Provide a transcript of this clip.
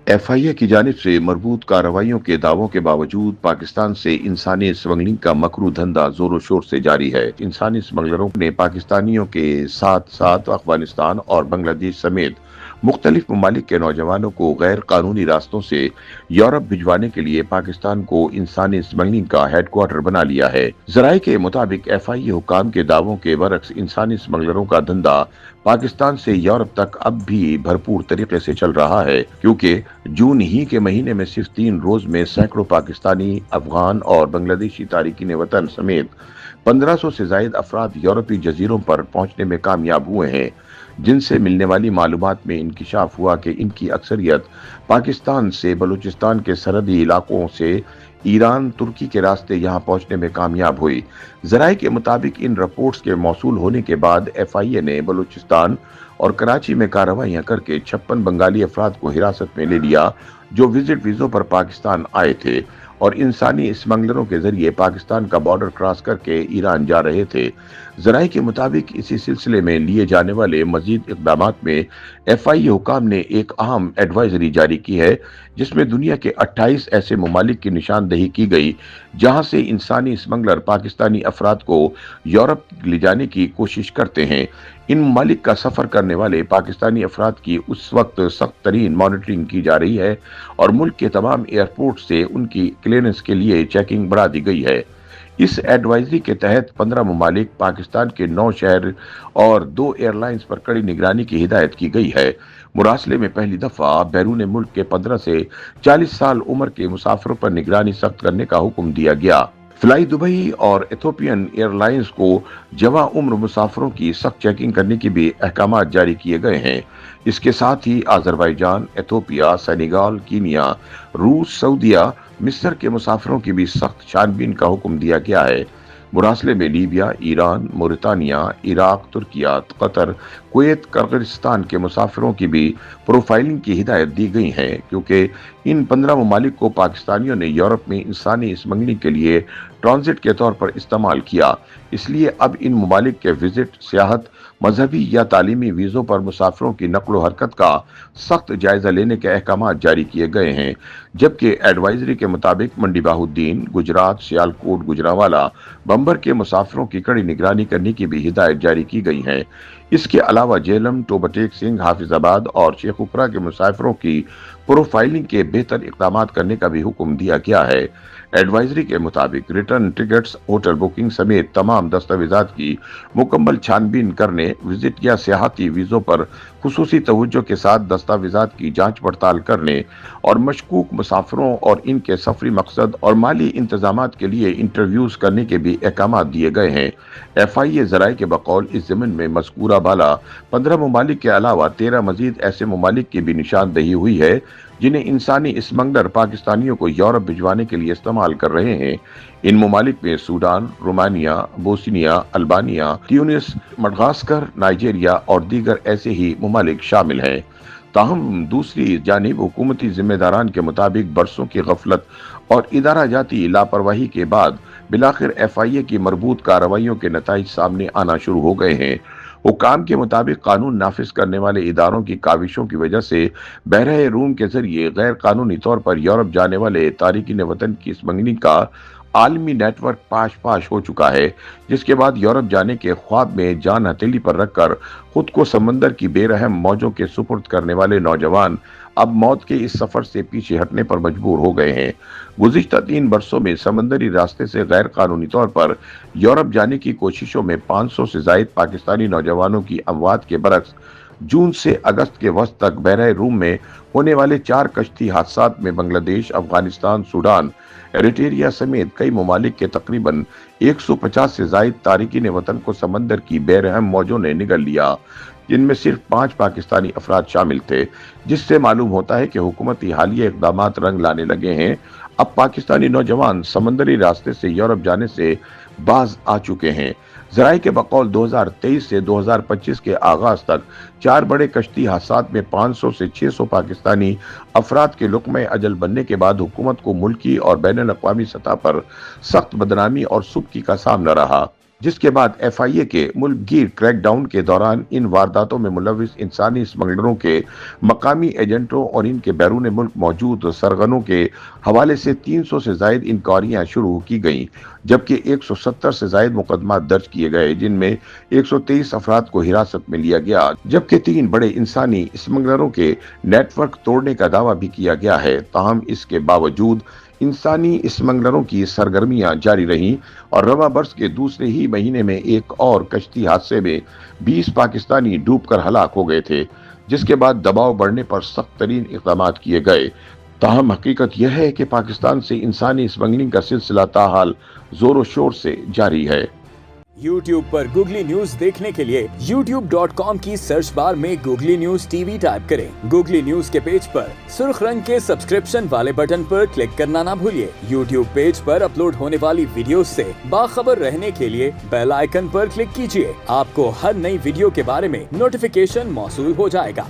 FIA की जानिब से मरबूत कार्रवाइयों के दावों के बावजूद पाकिस्तान से इंसानी स्मगलिंग का मकरू धंधा जोरों शोर से जारी है। इंसानी स्मगलरों ने पाकिस्तानियों के साथ साथ अफगानिस्तान और बांग्लादेश समेत मुख्तलिफ ममालिक के नौजवानों को गैर कानूनी रास्तों से यूरोप भिजवाने के लिए पाकिस्तान को इंसानी स्मगलिंग का हेडक्वार्टर बना लिया है। जराये के मुताबिक FIA हुकाम के दावों के बरक्स इंसानी स्मगलरों का धंधा पाकिस्तान से यूरोप तक अब भी भरपूर तरीके से चल रहा है, क्योंकि जून ही के महीने में सिर्फ 3 रोज में सैकड़ों पाकिस्तानी, अफगान और बांग्लादेशी तारिकीन वतन समेत 1500 से जायद अफराद यूरोपीय जजीरों पर पहुंचने में कामयाब हुए हैं, जिनसे मिलने वाली मालूमात में इंकिशाफ हुआ कि इनकी अक्सरियत पाकिस्तान से बलूचिस्तान के सरहदी इलाकों से ईरान, तुर्की के रास्ते यहां पहुंचने में कामयाब हुई। जराये के मुताबिक इन रिपोर्ट्स के मौसूल होने के बाद FIA ने बलूचिस्तान और कराची में कार्रवाइयां करके 56 बंगाली अफराद को हिरासत में ले लिया, जो विजिट वीजों पर पाकिस्तान आए थे और इंसानी स्मगलरों के जरिए पाकिस्तान का बॉर्डर क्रॉस करके ईरान जा रहे थे। जराये के मुताबिक इसी सिलसिले में लिए जाने वाले मजीद इक़दामात में FIA हुकाम ने एक अहम एडवाइजरी जारी की है, जिसमें दुनिया के 28 ऐसे ममालिक की निशानदेही की गई जहां से इंसानी स्मगलर पाकिस्तानी अफराद को यूरोप ले जाने की कोशिश करते हैं। इन ममालिक का सफर करने वाले पाकिस्तानी अफराद की उस वक्त सख्त तरीन मॉनिटरिंग की जा रही है और मुल्क के तमाम एयरपोर्ट से उनकी क्लियरेंस के लिए चेकिंग बढ़ा दी गई है। इस एडवाइजरी के तहत 15 ममालिक, पाकिस्तान के 9 शहर और 2 एयरलाइंस पर कड़ी निगरानी की हिदायत की गई है। मुरासले में पहली दफा बैरून मुल्क के 15 से 40 साल उम्र के मुसाफिरों पर निगरानी सख्त करने का हुक्म दिया गया। फ्लाई दुबई और इथोपियन एयरलाइंस को जवा उम्र मुसाफिरों की सख्त चेकिंग करने की भी अहकाम जारी किए गए हैं। इसके साथ ही अजरबैजान, इथोपिया, सेनेगल, कीनिया, रूस, सऊदीया, मिस्र के मुसाफिरों की भी सख्त छानबीन का हुक्म दिया गया है। मुरासले में Libya, Iran, Mauritania, Iraq, Turkiye, Qatar, Kuwait, Kyrgyzstan के मुसाफिरों की भी प्रोफाइलिंग की हिदायत दी गई है, क्योंकि इन 15 ममालिक को पाकिस्तानियों ने यूरोप में इंसानी स्मगलिंग के लिए ट्रांजिट के तौर पर इस्तेमाल किया। इसलिए अब इन ममालिक के विजिट, सियाहत, मजहबी या तालीमी वीज़ों पर मुसाफिरों की नकलो हरकत का सख्त जायजा लेने के अहकाम जारी किए गए हैं। जबकि एडवाइजरी के मुताबिक मंडी बहाउद्दीन, गुजरात, सियालकोट, गुजरावाला, बम्बर के मुसाफिरों की कड़ी निगरानी करने की भी हिदायत जारी की गई है। इसके अलावा झेलम, टोबा सिंह, हाफिजाबाद और शेखुपुरा के मुसाफिरों की प्रोफाइलिंग के बेहतर इक़दाम करने का भी हुक्म दिया गया है। एडवाइजरी के मुताबिक रिटर्न टिकट्स, होटल बुकिंग समेत तमाम दस्तावेजात की मुकम्मल छानबीन करने, विजिट या सियाहती वीज़ों पर खुसूसी तवज्जो के साथ दस्तावेजात की जांच पड़ताल करने और मशकूक मुसाफिरों और इनके सफरी मकसद और माली इंतजामात के लिए इंटरव्यूज करने के भी अहकाम दिए गए हैं। FIA जराये के बकौल इस ज़मीन में मज़कूरा बाला 15 ममालिक के अलावा 13 मजीद ऐसे ममालिक की भी निशानदेही हुई है, जिन्हें इंसानी स्मगलर पाकिस्तानियों को यूरोप भिजवाने के लिए इस्तेमाल कर रहे हैं। इन ममालिक में Sudan, Romania, Bosnia, Albania, Tunis, Madagascar, Nigeria और दीगर ऐसे ही ममालिक शामिल हैं। ताहम दूसरी जानिब हुकूमती जिम्मेदारान के मुताबिक बरसों की गफलत और इदारा जाती लापरवाही के बाद बिलाखिर FIA की मरबूत कार्रवाइयों के नताइज सामने आना शुरू हो गए हैं। हुकाम के मुताबिक कानून नाफिज करने वाले इदारों की काविशों की वजह से बहरे रूम के जरिए गैर कानूनी तौर पर यूरोप जाने वाले तारिकीन वतन की स्मगलिंग का आलमी नेटवर्क पाश पाश हो चुका है, जिसके बाद यूरोप जाने के ख्वाब में जान हथेली पर रखकर खुद को समंदर की बेरहम मौजों के सुपुर्द करने वाले नौजवान अब मौत के इस सफर से पीछे हटने पर मजबूर हो गए हैं। गुज़िश्ता 3 बरसों में समंदरी रास्ते से गैर कानूनी तौर पर यूरोप जाने की कोशिशों में 500 से जायद पाकिस्तानी नौजवानों की अमवात के बरक्स जून से अगस्त के वस्त तक बहरे रूम में होने वाले 4 कश्ती हादसात में बांग्लादेश, अफगानिस्तान, सूडान, एरिट्रिया समेत कई ममालिक के तकरीबन 150 से जायद तारिकीन वतन को समंदर की बेरहम मौजों ने निगल लिया, जिनमें सिर्फ 5 पाकिस्तानी अफराद शामिल थे, जिससे मालूम होता है कि हुकूमती हालिया इक़दाम रंग लाने लगे हैं। अब पाकिस्तानी नौजवान समंदरी रास्ते से यूरोप जाने से बाज आ चुके हैं। जराये के बकौल 2023 से 2025 के आगाज तक 4 बड़े कश्ती हादसात में 500 से 600 पाकिस्तानी अफराद के लुक़्मे अजल बनने के बाद हुकूमत को मुल्की और बैनुल अक़वामी सतह पर सख्त बदनामी और सुबकी का सामना रहा। جس کے بعد FIA کے ملک گیر کریک ڈاؤن کے دوران ان وارداتوں میں ملوث انسانی اسمگلروں کے مقامی ایجنٹوں اور ان کے بیرون ملک موجود سرغنوں کے حوالے سے 300 سے زائد انکوائریاں شروع کی گئیں، جبکہ 170 سے زائد مقدمات درج کیے گئے، جن میں 123 افراد کو حراست میں لیا گیا، جبکہ 3 بڑے انسانی اسمگلروں کے نیٹ ورک توڑنے کا دعویٰ بھی کیا گیا ہے۔ تاہم اس کے باوجود انسانی اسمگلروں کی سرگرمیاں جاری رہیں اور رواں برس کے دوسرے ہی مہینے میں ایک اور کشتی حادثے میں 20 پاکستانی ڈوب کر ہلاک ہو گئے تھے، جس کے بعد دباؤ بڑھنے پر سخت ترین اقدامات کیے گئے۔ تاہم حقیقت یہ ہے کہ پاکستان سے انسانی اسمگلنگ کا سلسلہ تاحال زور و شور سے جاری ہے۔ YouTube پر گوگلی نیوز دیکھنے کے لیے youtube.com کی سرچ بار میں googly news T V type کریں۔ گوگلی نیوز کے پیج پر سرخ رنگ کے سبسکرپشن والے بٹن پر کلک کرنا نہ بھولیے۔ YouTube پیج پر اپلوڈ ہونے والی ویڈیوز سے باخبر رہنے کے لیے بیل آئیکن پر کلک کیجیے۔ آپ کو ہر نئی ویڈیو کے بارے میں نوٹیفیکیشن موصول ہو جائے گا۔